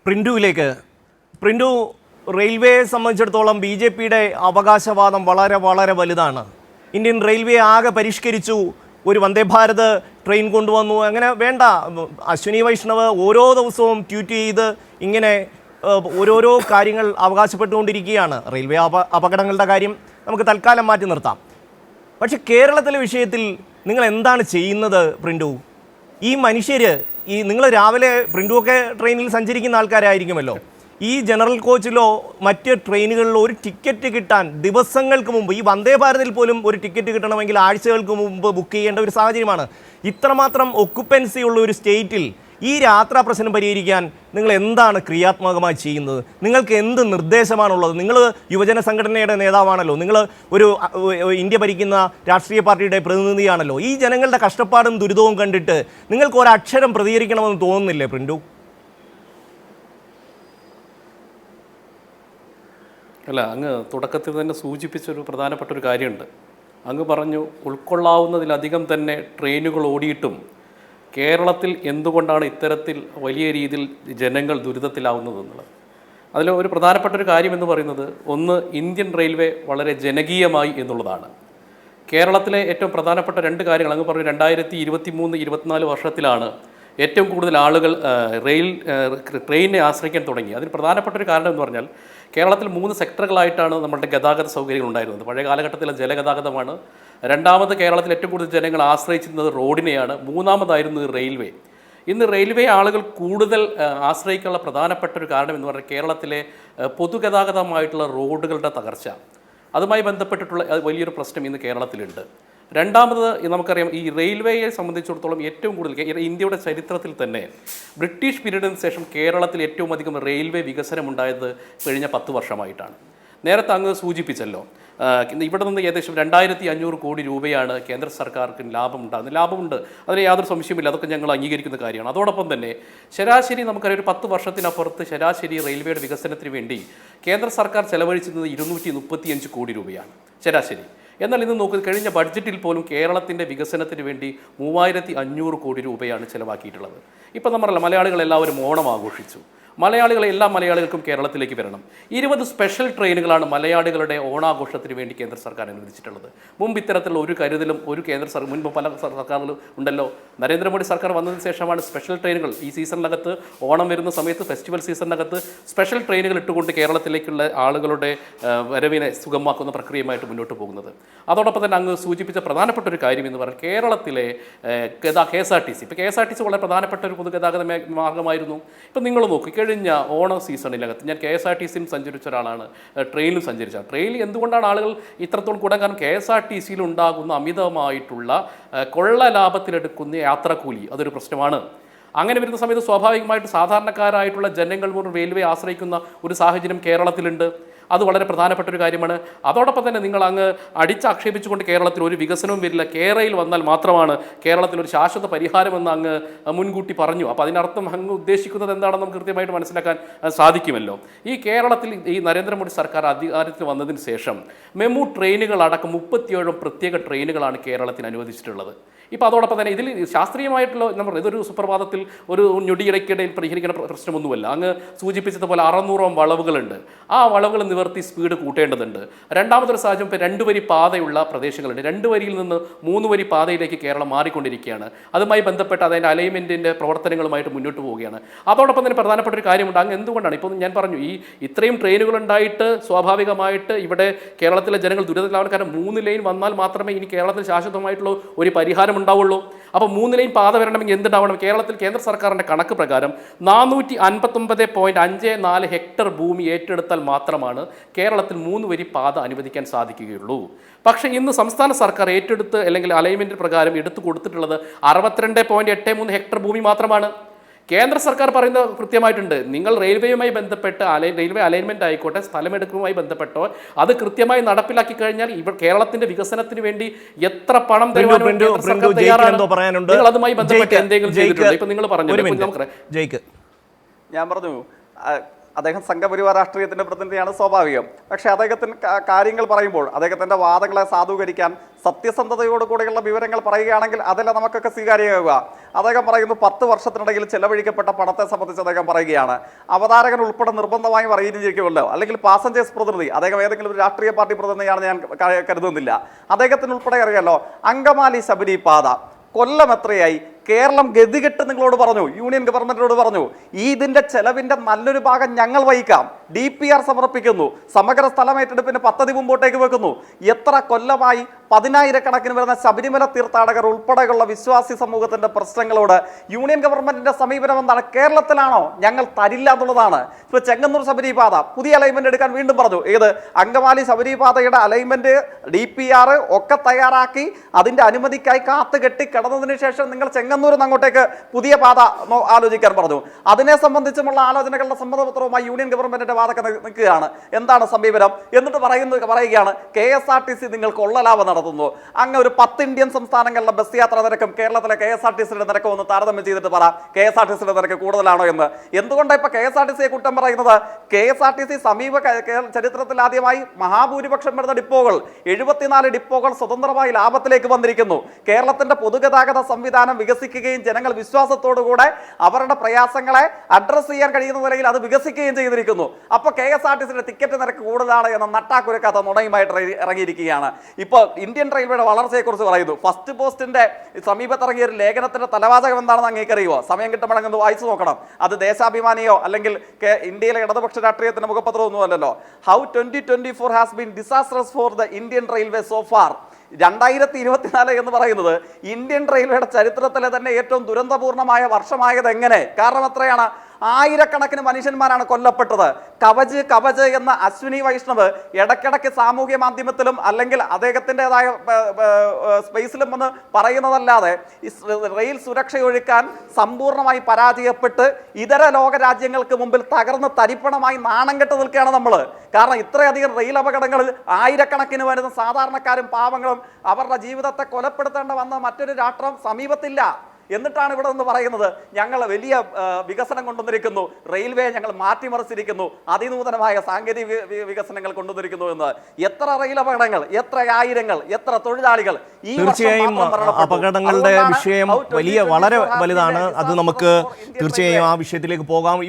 പ്രിൻറ്റുവിലേക്ക്. Print, റെയിൽവേയെ സംബന്ധിച്ചിടത്തോളം B J പിയുടെ അവകാശവാദം വളരെ വളരെ വലുതാണ്. ഇന്ത്യൻ റെയിൽവേ ആകെ പരിഷ്കരിച്ചു, ഒരു വന്ദേ ഭാരത് ട്രെയിൻ കൊണ്ടുവന്നു, അങ്ങനെ വേണ്ട. അശ്വിനി വൈഷ്ണവ് ഓരോ ദിവസവും ട്വീറ്റ് ചെയ്ത് ഇങ്ങനെ ഓരോരോ കാര്യങ്ങൾ അവകാശപ്പെട്ടുകൊണ്ടിരിക്കുകയാണ്. റെയിൽവേ അപകടങ്ങളുടെ കാര്യം നമുക്ക് തൽക്കാലം മാറ്റി നിർത്താം. പക്ഷെ കേരളത്തിലെ വിഷയത്തിൽ നിങ്ങൾ എന്താണ് ചെയ്യുന്നത് പ്രിൻറ്റു? ഈ മനുഷ്യർ, നിങ്ങൾ രാവിലെ പ്രിൻറ്റുവൊക്കെ ട്രെയിനിൽ സഞ്ചരിക്കുന്ന ആൾക്കാരായിരിക്കുമല്ലോ, ഈ ജനറൽ കോച്ചിലോ മറ്റ് ട്രെയിനുകളിലോ ഒരു ടിക്കറ്റ് കിട്ടാൻ ദിവസങ്ങൾക്ക് മുമ്പ്, ഈ വന്ദേ ഭാരതിൽ പോലും ഒരു ടിക്കറ്റ് കിട്ടണമെങ്കിൽ ആഴ്ചകൾക്ക് മുമ്പ് ബുക്ക് ചെയ്യേണ്ട ഒരു സാഹചര്യമാണ്. ഇത്രമാത്രം ഒക്കുപ്പൻസി ഉള്ള ഒരു സ്റ്റേറ്റിൽ ഈ യാത്രാ പ്രശ്നം പരിഹരിക്കാൻ നിങ്ങൾ എന്താണ് ക്രിയാത്മകമായി ചെയ്യുന്നത്? നിങ്ങൾക്ക് എന്ത് നിർദ്ദേശമാണുള്ളത്? നിങ്ങൾ യുവജന സംഘടനയുടെ നേതാവാണല്ലോ, നിങ്ങൾ ഒരു ഇന്ത്യ ഭരിക്കുന്ന രാഷ്ട്രീയ പാർട്ടിയുടെ പ്രതിനിധിയാണല്ലോ. ഈ ജനങ്ങളുടെ കഷ്ടപ്പാടും ദുരിതവും കണ്ടിട്ട് നിങ്ങൾക്ക് ഒരക്ഷരം പ്രതികരിക്കണമെന്ന് തോന്നുന്നില്ലേ പ്രിൻറ്റു? അല്ല, അങ്ങ് തുടക്കത്തിൽ തന്നെ സൂചിപ്പിച്ചൊരു പ്രധാനപ്പെട്ട ഒരു കാര്യമുണ്ട്. അങ്ങ് പറഞ്ഞു ഉൾക്കൊള്ളാവുന്നതിലധികം തന്നെ ട്രെയിനുകൾ ഓടിയിട്ടും കേരളത്തിൽ എന്തുകൊണ്ടാണ് ഇത്തരത്തിൽ വലിയ രീതിയിൽ ജനങ്ങൾ ദുരിതത്തിലാവുന്നതെന്നുള്ളത്. അതിൽ ഒരു പ്രധാനപ്പെട്ട ഒരു കാര്യം എന്ന് പറയുന്നത്, ഒന്ന്, ഇന്ത്യൻ റെയിൽവേ വളരെ ജനകീയമായി എന്നുള്ളതാണ്. കേരളത്തിലെ ഏറ്റവും പ്രധാനപ്പെട്ട രണ്ട് കാര്യങ്ങൾ അങ്ങ് പറഞ്ഞു. 2023-24 വർഷത്തിലാണ് ഏറ്റവും കൂടുതൽ ആളുകൾ ട്രെയിനിനെ ആശ്രയിക്കാൻ തുടങ്ങി. അതിന് പ്രധാനപ്പെട്ട ഒരു കാരണം എന്ന് പറഞ്ഞാൽ, കേരളത്തിൽ 3 സെക്ടറുകളായിട്ടാണ് നമ്മളുടെ ഗതാഗത സൗകര്യങ്ങൾ ഉണ്ടായിരുന്നത്. പഴയ കാലഘട്ടത്തിലെ ജലഗതാഗതമാണ്. രണ്ടാമത് കേരളത്തിൽ ഏറ്റവും കൂടുതൽ ജനങ്ങൾ ആശ്രയിച്ചിരുന്നത് റോഡിനെയാണ്. മൂന്നാമതായിരുന്നു റെയിൽവേ. ഇന്ന് റെയിൽവേ ആളുകൾ കൂടുതൽ ആശ്രയിക്കാനുള്ള പ്രധാനപ്പെട്ട ഒരു കാരണം എന്ന് പറഞ്ഞാൽ കേരളത്തിലെ പൊതുഗതാഗതമായിട്ടുള്ള റോഡുകളുടെ തകർച്ച. അതുമായി ബന്ധപ്പെട്ടിട്ടുള്ള വലിയൊരു പ്രശ്നം ഇന്ന് കേരളത്തിലുണ്ട്. രണ്ടാമത് നമുക്കറിയാം, ഈ റെയിൽവേയെ സംബന്ധിച്ചിടത്തോളം ഏറ്റവും കൂടുതൽ ഇന്ത്യയുടെ ചരിത്രത്തിൽ തന്നെ ബ്രിട്ടീഷ് പീരീഡിന് ശേഷം കേരളത്തിൽ ഏറ്റവും അധികം റെയിൽവേ വികസനമുണ്ടായത് കഴിഞ്ഞ 10 വർഷമായിട്ടാണ്. നേരത്തെ അങ്ങ് സൂചിപ്പിച്ചല്ലോ, ഇവിടെ നിന്ന് ഏകദേശം 2500 കോടി രൂപയാണ് കേന്ദ്ര സർക്കാർക്ക് ലാഭമുണ്ടാകുന്നത്. ലാഭമുണ്ട്, അതിന് യാതൊരു സംശയമില്ല, അതൊക്കെ ഞങ്ങൾ അംഗീകരിക്കുന്ന കാര്യമാണ്. അതോടൊപ്പം തന്നെ ശരാശരി നമുക്കറിയാം, ഒരു 10 വർഷത്തിനപ്പുറത്ത് ശരാശരി റെയിൽവേയുടെ വികസനത്തിന് വേണ്ടി കേന്ദ്ര സർക്കാർ ചെലവഴിച്ചിരുന്നത് 235 കോടി രൂപയാണ് ശരാശരി. എന്നാൽ ഇന്ന് നോക്കുക, കഴിഞ്ഞ ബഡ്ജറ്റിൽ പോലും കേരളത്തിൻ്റെ വികസനത്തിന് വേണ്ടി 3500 കോടി രൂപയാണ് ചിലവാക്കിയിട്ടുള്ളത്. ഇപ്പം നമ്മളല്ല, മലയാളികളെല്ലാവരും ഓണം ആഘോഷിച്ചു. എല്ലാ മലയാളികൾക്കും കേരളത്തിലേക്ക് വരണം. 20 സ്പെഷ്യൽ ട്രെയിനുകളാണ് മലയാളികളുടെ ഓണാഘോഷത്തിന് വേണ്ടി കേന്ദ്ര സർക്കാർ അനുവദിച്ചിട്ടുള്ളത്. മുമ്പ് ഇത്തരത്തിലുള്ള ഒരു കരുതലും മുൻപ് പല സർക്കാരുകളും ഉണ്ടല്ലോ. നരേന്ദ്രമോദി സർക്കാർ വന്നതിന് ശേഷമാണ് സ്പെഷ്യൽ ട്രെയിനുകൾ ഈ സീസണിനകത്ത്, ഓണം വരുന്ന സമയത്ത്, ഫെസ്റ്റിവൽ സീസണിനകത്ത് സ്പെഷ്യൽ ട്രെയിനുകൾ ഇട്ടുകൊണ്ട് കേരളത്തിലേക്കുള്ള ആളുകളുടെ വരവിനെ സുഗമമാക്കുന്ന പ്രക്രിയയുമായിട്ട് മുന്നോട്ട് പോകുന്നത്. അതോടൊപ്പം തന്നെ അങ്ങ് സൂചിപ്പിച്ച പ്രധാനപ്പെട്ട ഒരു കാര്യം എന്ന് പറഞ്ഞാൽ, കേരളത്തിലെ KSRTC. ഇപ്പോൾ KSRTC വളരെ പ്രധാനപ്പെട്ട ഒരു പൊതുഗതാഗത മാർഗമായിരുന്നു. ഇപ്പം നിങ്ങൾ നോക്കി, കഴിഞ്ഞ ഓണ സീസണിനകത്ത് ഞാൻ KSRTCയിൽ സഞ്ചരിച്ച ഒരാളാണ്, ട്രെയിനിലും സഞ്ചരിച്ച. ട്രെയിനിൽ എന്തുകൊണ്ടാണ് ആളുകൾ ഇത്രത്തോളം കൂടാൻ കാരണം, KSRTCയിൽ ഉണ്ടാകുന്ന അമിതമായിട്ടുള്ള കൊള്ള ലാഭത്തിലെടുക്കുന്ന യാത്രാക്കൂലി, അതൊരു പ്രശ്നമാണ്. അങ്ങനെ വരുന്ന സമയത്ത് സ്വാഭാവികമായിട്ട് സാധാരണക്കാരായിട്ടുള്ള ജനങ്ങൾ പോലും റെയിൽവേ ആശ്രയിക്കുന്ന ഒരു സാഹചര്യം കേരളത്തിലുണ്ട്. അത് വളരെ പ്രധാനപ്പെട്ട ഒരു കാര്യമാണ്. അതോടൊപ്പം തന്നെ നിങ്ങൾ അങ്ങ് അടിച്ചാക്ഷേപിച്ചുകൊണ്ട് കേരളത്തിൽ ഒരു വികസനവും വരില്ല, കേരളയിൽ വന്നാൽ മാത്രമാണ് കേരളത്തിൽ ഒരു ശാശ്വത പരിഹാരമെന്ന് അങ്ങ് മുൻകൂട്ടി പറഞ്ഞു. അപ്പോൾ അതിനർത്ഥം അങ്ങ് ഉദ്ദേശിക്കുന്നത് എന്താണെന്ന് നമുക്ക് കൃത്യമായിട്ട് മനസ്സിലാക്കാൻ സാധിക്കുമല്ലോ. ഈ കേരളത്തിൽ ഈ നരേന്ദ്രമോദി സർക്കാർ അധികാരത്തിൽ വന്നതിന് ശേഷം മെമു ട്രെയിനുകളടക്കം 37 പ്രത്യേക ട്രെയിനുകളാണ് കേരളത്തിന് അനുവദിച്ചിട്ടുള്ളത്. ഇപ്പോൾ അതോടൊപ്പം തന്നെ ഇതിൽ ശാസ്ത്രീയമായിട്ടുള്ള ഇതൊരു സുപ്രഭാതത്തിൽ ഒരു ഞൊടിയിടയ്ക്കിടയിൽ പരിഹരിക്കുന്ന പ്രശ്നമൊന്നുമല്ല. അങ്ങ് സൂചിപ്പിച്ചതുപോലെ 600 വളവുകളുണ്ട്. ആ വളവുകൾ നിവർത്തി സ്പീഡ് കൂട്ടേണ്ടതുണ്ട്. രണ്ടാമതൊരു സാഹചര്യം, ഇപ്പോൾ 2 വരി പാതയുള്ള പ്രദേശങ്ങളുണ്ട്. 2 വരിയിൽ നിന്ന് 3 വരി പാതയിലേക്ക് കേരളം മാറിക്കൊണ്ടിരിക്കുകയാണ്. അതുമായി ബന്ധപ്പെട്ട് അതിൻ്റെ അലൈൻമെൻറ്റിൻ്റെ പ്രവർത്തനങ്ങളുമായിട്ട് മുന്നോട്ട് പോവുകയാണ്. അതോടൊപ്പം തന്നെ പ്രധാനപ്പെട്ട ഒരു കാര്യമുണ്ട്. അങ്ങ് എന്തുകൊണ്ടാണ് ഇപ്പോൾ ഞാൻ പറഞ്ഞു, ഇത്രയും ട്രെയിനുകളുണ്ടായിട്ട് സ്വാഭാവികമായിട്ട് ഇവിടെ കേരളത്തിലെ ജനങ്ങൾ ദുരിതത്തിലാവാൻ കാരണം 3 ലൈൻ വന്നാൽ മാത്രമേ ഇനി കേരളത്തിൽ ശാശ്വതമായിട്ടുള്ള ഒരു പരിഹാരം ഉണ്ടാവുള്ളൂ. അപ്പോൾ 3 ലൈൻ പാത വരണമെങ്കിൽ എന്തുണ്ടാവണം? കേരളത്തിൽ കേന്ദ്ര സർക്കാരിൻ്റെ കണക്ക് പ്രകാരം 459.54 ഹെക്ടർ ഭൂമി ഏറ്റെടുത്താൽ മാത്രമാണ് കേരളത്തിൽ 3 വരി പാത അനുവദിക്കാൻ സാധിക്കുകയുള്ളൂ. പക്ഷേ ഇന്ന് സംസ്ഥാന സർക്കാർ ഏറ്റെടുത്ത് അല്ലെങ്കിൽ അലൈൻമെൻറ്റ് പ്രകാരം എടുത്തു കൊടുത്തിട്ടുള്ളത് 62.83 ഹെക്ടർ ഭൂമി മാത്രമാണ്. കേന്ദ്ര സർക്കാർ പറയുന്നത് കൃത്യമായിട്ടുണ്ട്, നിങ്ങൾ റെയിൽവേയുമായി ബന്ധപ്പെട്ട് റെയിൽവേ അലൈൻമെൻറ്റ് ആയിക്കോട്ടെ, സ്ഥലമെടുക്കലുമായി ബന്ധപ്പെട്ടോ അത് കൃത്യമായി നടപ്പിലാക്കി കഴിഞ്ഞാൽ കേരളത്തിന്റെ വികസനത്തിന് വേണ്ടി എത്ര പണം തരുവാനും നിങ്ങൾ അതുമായി ബന്ധപ്പെട്ട് എന്തെങ്കിലും ചെയ്തിട്ടുണ്ട്? ഇപ്പം നിങ്ങൾ പറഞ്ഞു, ഞാൻ പറഞ്ഞു അദ്ദേഹം സംഘപരിവാർ രാഷ്ട്രീയത്തിന്റെ പ്രതിനിധിയാണ്, സ്വാഭാവികം. പക്ഷേ അദ്ദേഹത്തിന് കാര്യങ്ങൾ പറയുമ്പോൾ അദ്ദേഹത്തിന്റെ വാദങ്ങളെ സാധൂകരിക്കാൻ സത്യസന്ധതയോടുകൂടിയുള്ള വിവരങ്ങൾ പറയുകയാണെങ്കിൽ അതല്ല നമുക്കൊക്കെ സ്വീകാര്യമാവുക. അദ്ദേഹം പറയുന്നു 10 വർഷത്തിനിടയിൽ ചെലവഴിക്കപ്പെട്ട പണത്തെ സംബന്ധിച്ച് അദ്ദേഹം പറയുകയാണ്. അവതാരകൻ ഉൾപ്പെടെ നിർബന്ധമായും അറിയിച്ചിരിക്കുമല്ലോ, അല്ലെങ്കിൽ പാസഞ്ചേഴ്സ് പ്രതിനിധി, അദ്ദേഹം ഏതെങ്കിലും ഒരു രാഷ്ട്രീയ പാർട്ടി പ്രതിനിധിയാണ് ഞാൻ കരുതുന്നില്ല, അദ്ദേഹത്തിന് ഉൾപ്പെടെ അറിയാലോ. അങ്കമാലി ശബരി പാത കൊല്ലം എത്രയായി? കേരളം ഗതികെട്ട് നിങ്ങളോട് പറഞ്ഞു, യൂണിയൻ ഗവൺമെന്റിനോട് പറഞ്ഞു, ഇതിന്റെ ചെലവിന്റെ നല്ലൊരു ഭാഗം ഞങ്ങൾ വഹിക്കാം. DPR സമർപ്പിക്കുന്നു, സമഗ്ര സ്ഥലമേറ്റെടുപ്പിന് പദ്ധതി മുമ്പോട്ടേക്ക് വെക്കുന്നു. എത്ര കൊല്ലമായി 10,000 വരുന്ന ശബരിമല തീർത്ഥാടകർ ഉൾപ്പെടെയുള്ള വിശ്വാസി സമൂഹത്തിന്റെ പ്രശ്നങ്ങളോട് യൂണിയൻ ഗവൺമെന്റിന്റെ സമീപനം എന്താണ്? കേരളത്തിലാണോ? ഞങ്ങൾ തരില്ല എന്നുള്ളതാണ്. ഇപ്പൊ ചെങ്ങന്നൂർ ശബരിപാത പുതിയ അലൈൻമെന്റ് എടുക്കാൻ വീണ്ടും പറഞ്ഞു. ഏത്? അങ്കമാലി ശബരിപാതയുടെ അലൈൻമെന്റ് DPR ഒക്കെ തയ്യാറാക്കി അതിന്റെ അനുമതിക്കായി കാത്തുകെട്ടി കിടന്നതിന് ശേഷം നിങ്ങൾ ചെങ്ങന്നൂരിൽ നിന്ന് അങ്ങോട്ടേക്ക് പുതിയ പാത ആലോചിക്കാൻ പറഞ്ഞു. അതിനെ സംബന്ധിച്ചുമുള്ള ആലോചനകളുടെ സമ്മതപത്രവുമായി യൂണിയൻ ഗവൺമെന്റിന്റെ വാദക്കെ നിൽക്കുകയാണ്. എന്താണ് സമീപനം? എന്നിട്ട് പറയുകയാണ് KSRTC നിങ്ങൾ കൊള്ളലാഭം നടത്തുന്നു. അങ്ങ് ഒരു 10 ഇന്ത്യൻ സംസ്ഥാനങ്ങളിലെ ബസ് യാത്രാ നിരക്കും കേരളത്തിലെ KSRTCയുടെ നിരക്കും ഒന്ന് താരതമ്യം ചെയ്തിട്ട് പറ, KSRTCയുടെ നിരക്ക് കൂടുതലാണോ എന്ന്. എന്തുകൊണ്ടാണ് ഇപ്പൊ KSRTCയെ കുറ്റം പറയുന്നത്? KSRTC സമീപ ചരിത്രത്തിൽ ആദ്യമായി മഹാഭൂരിപക്ഷം വരുന്ന ഡിപ്പോകൾ 74 ഡിപ്പോകൾ സ്വതന്ത്രമായി ലാഭത്തിലേക്ക് വന്നിരിക്കുന്നു. കേരളത്തിന്റെ പൊതുഗതാഗത സംവിധാനം വികസിക്കുകയും ജനങ്ങൾ വിശ്വാസത്തോടുകൂടെ അവരുടെ പ്രയാസങ്ങളെ അഡ്രസ് ചെയ്യാൻ കഴിയുന്ന നിലയിൽ അത് വികസിക്കുകയും ചെയ്തിരിക്കുന്നു. അപ്പോൾ KSRTCയുടെ ടിക്കറ്റ് നിരക്ക് കൂടുതലാണ് എന്ന നട്ടാക്കുരക്കാത്ത നുണയുമായിട്ട് ഇറങ്ങിയിരിക്കുകയാണ്. ഇപ്പോൾ ഇന്ത്യൻ റെയിൽവേയുടെ വളർച്ചയെക്കുറിച്ച് പറയുന്നു. ഫസ്റ്റ് പോസ്റ്റിന്റെ സമീപത്തിറങ്ങിയ ഒരു ലേഖനത്തിന്റെ തലവാചകം എന്താണെന്ന് അങ്ങേക്കറിയുമോ? സമയം കിട്ടുമ്പോഴെങ്കിൽ വായിച്ചു നോക്കണം. അത് ദേശാഭിമാനിയോ അല്ലെങ്കിൽ ഇന്ത്യയിലെ ഇടതുപക്ഷ രാഷ്ട്രീയത്തിന്റെ മുഖപത്രമൊന്നും അല്ലല്ലോ. How 2024 has been disastrous for the Indian railway so far. 2024 എന്ന് പറയുന്നത് ഇന്ത്യൻ റെയിൽവേയുടെ ചരിത്രത്തിലെ തന്നെ ഏറ്റവും ദുരന്തപൂർണമായ വർഷമായത് എങ്ങനെ? കാരണം എത്രയാണ്? 1000കണക്കിന് മനുഷ്യന്മാരാണ് കൊല്ലപ്പെട്ടത്. കവച് എന്ന അശ്വിനി വൈഷ്ണവ് ഇടയ്ക്കിടയ്ക്ക് സാമൂഹ്യ മാധ്യമത്തിലും അല്ലെങ്കിൽ അദ്ദേഹത്തിൻ്റെതായ സ്പേസിലും വന്ന് പറയുന്നതല്ലാതെ റെയിൽ സുരക്ഷയൊഴുക്കാൻ സമ്പൂർണ്ണമായി പരാജയപ്പെട്ട് ഇതര ലോക രാജ്യങ്ങൾക്ക് മുമ്പിൽ തകർന്ന് തരിപ്പണമായി നാണം കെട്ട് നിൽക്കുകയാണ് നമ്മൾ. കാരണം ഇത്രയധികം റെയിൽ അപകടങ്ങളിൽ 1000കണക്കിന് വരുന്ന സാധാരണക്കാരും പാവങ്ങളും അവരുടെ ജീവിതത്തെ കൊലപ്പെടുത്തേണ്ട വന്ന മറ്റൊരു രാഷ്ട്രം സമീപത്തില്ല. എന്നിട്ടാണ് ഇവിടെ നിന്ന് പറയുന്നത് ഞങ്ങൾ വലിയ വികസനം കൊണ്ടുവന്നിരിക്കുന്നു, റെയിൽവേ ഞങ്ങൾ മാറ്റിമറിച്ചിരിക്കുന്നു, അതിനൂതനമായ സാങ്കേതിക വികസനങ്ങൾ കൊണ്ടുവന്നിരിക്കുന്നു എന്ന്. എത്ര റെയിൽ അപകടങ്ങൾ, എത്ര ആയിരങ്ങൾ, എത്ര തൊഴിലാളികൾ ഈ തീർച്ചയായും അപകടങ്ങളുടെ വിഷയം വളരെ വലുതാണ്. അത് നമുക്ക് തീർച്ചയായും ആ വിഷയത്തിലേക്ക് പോകാം.